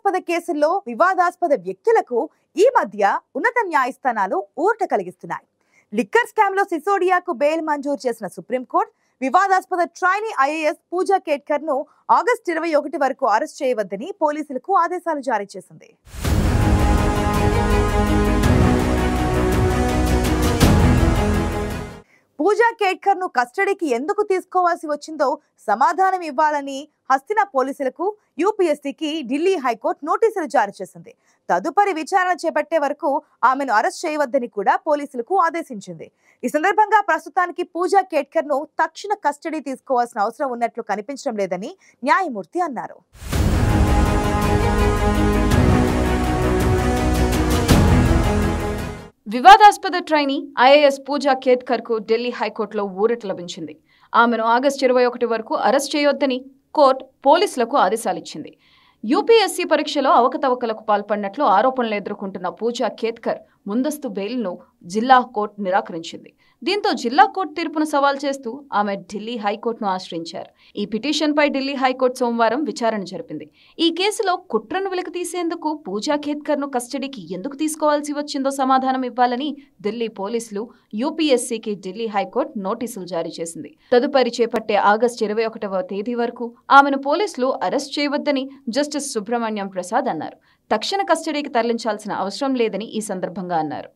వివాదాస్పద కేసుల్లో వివాదాస్పద వ్యక్తులకు ఈ మధ్య ఉన్నత న్యాయస్థానాలు ఊరట కలిగిస్తున్నాయి. లిక్కర్ స్కామ్ లో సిసోడియాకు బెయిల్ మంజూరు చేసిన సుప్రీంకోర్టు వివాదాస్పద ట్రైనీ ఐఏఎస్ పూజా కేట్కర్ ను ఆగస్టు 21 వరకు అరెస్ట్ చేయవద్దని పోలీసులకు ఆదేశాలు జారీ చేసింది. పూజా కేట్కర్ ను కస్టడీకి ఎందుకు తీసుకోవాల్సి వచ్చిందో సమాధానం ఇవ్వాలని హస్తినా పోలీసులకు యూపీఎస్సీకి ఢిల్లీ హైకోర్టు నోటీసులు జారీ చేసింది. తదుపరి విచారణ చేపట్టే వరకు ఆమెను అరెస్ట్ చేయవద్దని కూడా పోలీసులకు ఆదేశించింది. ఈ సందర్భంగా ప్రస్తుతానికి పూజా కేట్కర్ ను తక్షణ కస్టడీ తీసుకోవాల్సిన అవసరం ఉన్నట్లు కనిపించడం లేదని న్యాయమూర్తి అన్నారు. వివాదాస్పద ట్రైనీ ఐఏఎస్ పూజా కేట్కర్ కు ఢిల్లీ హైకోర్టులో ఊరట లభించింది. ఆమెను ఆగస్టు 21 వరకు అరెస్ట్ చేయొద్దని కోర్టు పోలీసులకు ఆదేశాలిచ్చింది. యూపీఎస్సీ పరీక్షలో అవకతవకలకు పాల్పడినట్లు ఆరోపణలు ఎదుర్కొంటున్న పూజా కేట్కర్ ముందస్తు బెయిల్ను జిల్లా కోర్టు నిరాకరించింది. దీంతో జిల్లా కోర్టు తీర్పును సవాల్ చేస్తూ ఆమె ఢిల్లీ హైకోర్టును ఆశ్రయించారు. ఈ పిటిషన్పై ఢిల్లీ హైకోర్టు సోమవారం విచారణ జరిపింది. ఈ కేసులో కుట్రను వెలికి తీసేందుకు పూజా కేట్కర్ ను కస్టడీకి ఎందుకు తీసుకోవాల్సి వచ్చిందో సమాధానం ఇవ్వాలని ఢిల్లీ పోలీసులు యూపీఎస్సీకి ఢిల్లీ హైకోర్టు నోటీసులు జారీ చేసింది. తదుపరి చేపట్టే ఆగస్టు 21వ తేదీ వరకు ఆమెను పోలీసులు అరెస్ట్ చేయవద్దని జస్టిస్ సుబ్రహ్మణ్యం ప్రసాద్ అన్నారు. తక్షణ కస్టడీకి తరలించాల్సిన అవసరం లేదని ఈ సందర్భంగా అన్నారు.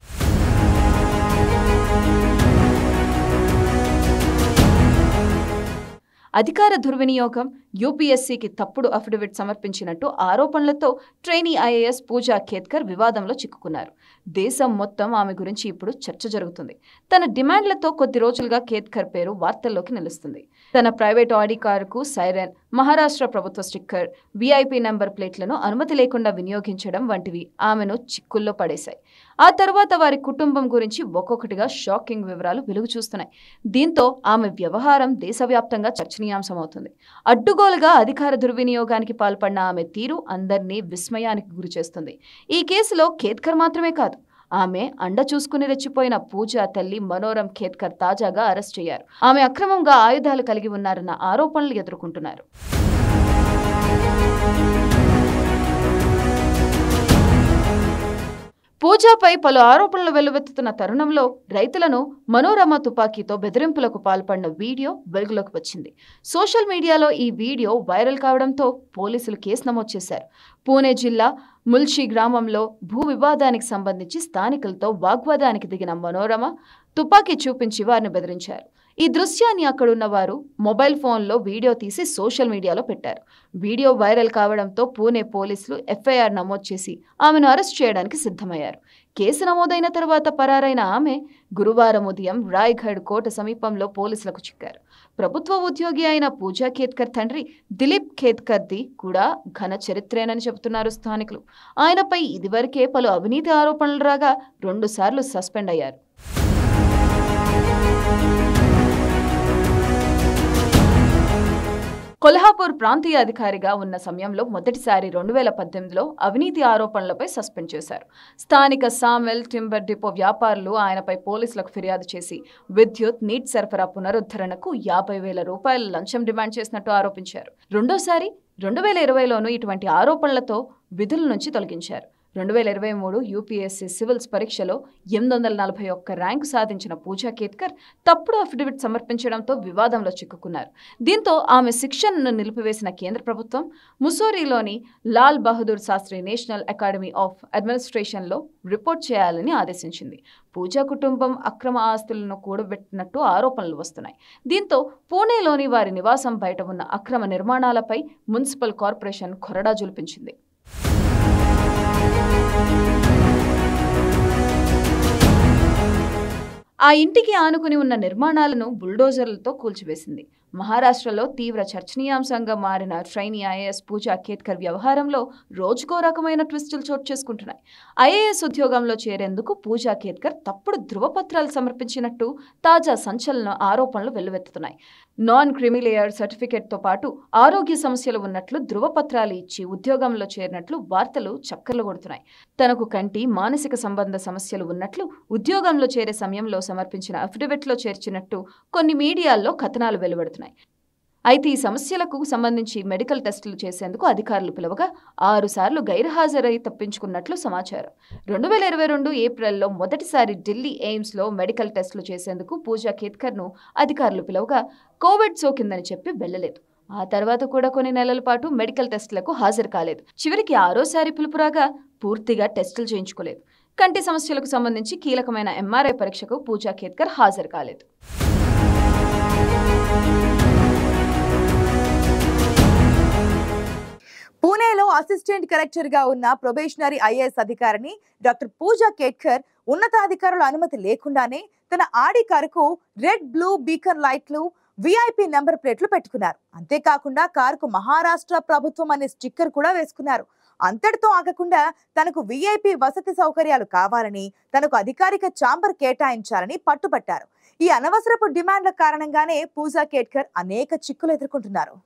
అధికార దుర్వినియోగం, యూపీఎస్సీకి తప్పుడు అఫిడవిట్ సమర్పించినట్టు ఆరోపణలతో ట్రైనీ ఐఏఎస్ పూజా కేట్కర్ వివాదంలో చిక్కుకున్నారు. దేశం మొత్తం ఆమె గురించి ఇప్పుడు చర్చ జరుగుతుంది. తన డిమాండ్లతో కొద్ది రోజులుగా కేట్కర్ పేరు వార్తల్లోకి నిలుస్తుంది. తన ప్రైవేట్ ఆడి కారుకు సైరన్, మహారాష్ట్ర ప్రభుత్వ స్టిక్కర్, వీఐపీ నెంబర్ ప్లేట్లను అనుమతి లేకుండా వినియోగించడం వంటివి ఆమెను చిక్కుల్లో పడేశాయి. ఆ తర్వాత వారి కుటుంబం గురించి ఒక్కొక్కటిగా షాకింగ్ వివరాలు వెలుగు చూస్తున్నాయి. దీంతో ఆమె వ్యవహారం దేశవ్యాప్తంగా చర్చనీయాంశమవుతుంది. అడ్డుగోలుగా అధికార దుర్వినియోగానికి పాల్పడిన ఆమె తీరు అందరినీ విస్మయానికి గురిచేస్తుంది. ఈ కేసులో కేట్కర్ మాత్రమే కాదు, ఆమె అండ చూసుకుని రెచ్చిపోయిన పూజా తల్లి మనోరం కేట్కర్ తాజాగా అరెస్ట్ అయ్యారు. ఆమె అక్రమంగా ఆయుధాలు కలిగి ఉన్నారన్న ఆరోపణలు ఎదుర్కొంటున్నారు. పూజాపై పలు ఆరోపణలు వెల్లువెత్తుతున్న తరుణంలో రైతులను మనోరమ తుపాకీతో బెదిరింపులకు పాల్పడిన వీడియో వెలుగులోకి వచ్చింది. సోషల్ మీడియాలో ఈ వీడియో వైరల్ కావడంతో పోలీసులు కేసు నమోదు చేశారు. పూణే జిల్లా ముల్షి గ్రామంలో భూ వివాదానికి సంబంధించి స్థానికులతో వాగ్వాదానికి దిగిన మనోరమ తుపాకీ చూపించి వారిని బెదిరించారు. ఈ దృశ్యాన్ని అక్కడున్న వారు మొబైల్ ఫోన్లో వీడియో తీసి సోషల్ మీడియాలో పెట్టారు. వీడియో వైరల్ కావడంతో పూణే పోలీసులు ఎఫ్ఐఆర్ నమోదు చేసి ఆమెను అరెస్ట్ చేయడానికి సిద్ధమయ్యారు. కేసు నమోదైన తర్వాత పరారైన ఆమె గురువారం ఉదయం రాయ్గఢ్ కోట సమీపంలో పోలీసులకు చిక్కారు. ప్రభుత్వ ఉద్యోగి అయిన పూజా కేట్కర్ తండ్రి దిలీప్ కేట్కర్ది కూడా ఘన చరిత్రేనని చెబుతున్నారు స్థానికులు. ఆయనపై ఇదివరకే పలు అవినీతి ఆరోపణలు రాగా 2 సార్లు సస్పెండ్ అయ్యారు. కొల్హాపూర్ ప్రాంతీయ అధికారిగా ఉన్న సమయంలో మొదటిసారి 2018లో అవినీతి ఆరోపణలపై సస్పెండ్ చేశారు. స్థానిక సామెల్ టింబర్ డిపో వ్యాపారులు ఆయనపై పోలీసులకు ఫిర్యాదు చేసి విద్యుత్, నీటి సరఫరా పునరుద్ధరణకు 50,000 రూపాయల లంచం డిమాండ్ చేసినట్టు ఆరోపించారు. రెండోసారి 2020లోనూ ఇటువంటి ఆరోపణలతో విధుల నుంచి తొలగించారు. 2023 యూపీఎస్సీ సివిల్స్ పరీక్షలో 841 ర్యాంకు సాధించిన పూజా కేట్కర్ తప్పుడు అఫిడవిట్ సమర్పించడంతో వివాదంలో చిక్కుకున్నారు. దీంతో ఆమె శిక్షణను నిలిపివేసిన కేంద్ర ప్రభుత్వం ముస్సోరీలోని Lal Bahadur Shastri National Academy of అడ్మినిస్ట్రేషన్లో రిపోర్ట్ చేయాలని ఆదేశించింది. పూజా కుటుంబం అక్రమ ఆస్తులను కూడబెట్టినట్టు ఆరోపణలు వస్తున్నాయి. దీంతో పూణేలోని వారి నివాసం బయట ఉన్న అక్రమ నిర్మాణాలపై మున్సిపల్ కార్పొరేషన్ కొరడా జులిపించింది. ఆ ఇంటికి ఆనుకుని ఉన్న నిర్మాణాలను బుల్డోజర్లతో కూల్చివేసింది. మహారాష్ట్రలో తీవ్ర చర్చనీయాంశంగా మారిన ట్రైనీ ఐఏఎస్ పూజా కేట్కర్ వ్యవహారంలో రోజుకో రకమైన ట్విస్టులు చోటు చేసుకుంటున్నాయి. ఐఏఎస్ ఉద్యోగంలో చేరేందుకు పూజా కేట్కర్ తప్పుడు ధృవపత్రాలు సమర్పించినట్టు తాజా సంచలన ఆరోపణలు వెల్లువెత్తుతున్నాయి. నాన్ క్రిమిలేయర్ సర్టిఫికేట్తో పాటు ఆరోగ్య సమస్యలు ఉన్నట్లు ధృవపత్రాలు ఇచ్చి ఉద్యోగంలో చేరినట్లు వార్తలు చక్కర్లు కొడుతున్నాయి. తనకు కంటి, మానసిక సంబంధ సమస్యలు ఉన్నట్లు ఉద్యోగంలో చేరే సమయంలో సమర్పించిన అఫిడవిట్లో చేర్చినట్టు కొన్ని మీడియాల్లో కథనాలు వెలువడుతున్నాయి. అయితే ఈ సమస్యలకు సంబంధించి మెడికల్ టెస్టులు చేసేందుకు అధికారులు పిలవగా 6 సార్లు గైర్హాజరై తప్పించుకున్నట్లు సమాచారం. 2022 ఏప్రిల్లో మొదటిసారి ఢిల్లీ ఎయిమ్స్లో మెడికల్ టెస్టులు చేసేందుకు పూజా కేత్కర్ను అధికారులు పిలవగా కోవిడ్ సోకిందని చెప్పి వెళ్లలేదు. ఆ తర్వాత కూడా కొన్ని నెలల పాటు మెడికల్ టెస్టులకు హాజరు కాలేదు. చివరికి 6సారి పిలుపు రాగా పూర్తిగా టెస్టులు చేయించుకోలేదు. కంటి సమస్యలకు సంబంధించి కీలకమైన ఎంఆర్ఐ పరీక్షకు పూజా కేత్కర్ హాజరు కాలేదు. పూణేలో అసిస్టెంట్ కలెక్టర్ గా ఉన్న ప్రొబేషనరీ ఐఏఎస్ అధికారిని డాక్టర్ పూజా కేత్కర్ ఉన్నతాధికారుల అనుమతి లేకుండానే తన ఆడి కారుకు రెడ్ బ్లూ బీకన్ లైట్లు, విఐపి నెంబర్ ప్లేట్లు పెట్టుకున్నారు. అంతేకాకుండా కారుకు మహారాష్ట్ర ప్రభుత్వం అనే స్టిక్కర్ కూడా వేసుకున్నారు. అంతటితో ఆగకుండా తనకు విఐపి వసతి సౌకర్యాలు కావాలని, తనకు అధికారిక ఛాంబర్ కేటాయించాలని పట్టుబట్టారు. ఈ అనవసరపు డిమాండ్ల కారణంగానే పూజా కేత్కర్ అనేక చిక్కులు ఎదుర్కొంటున్నారు.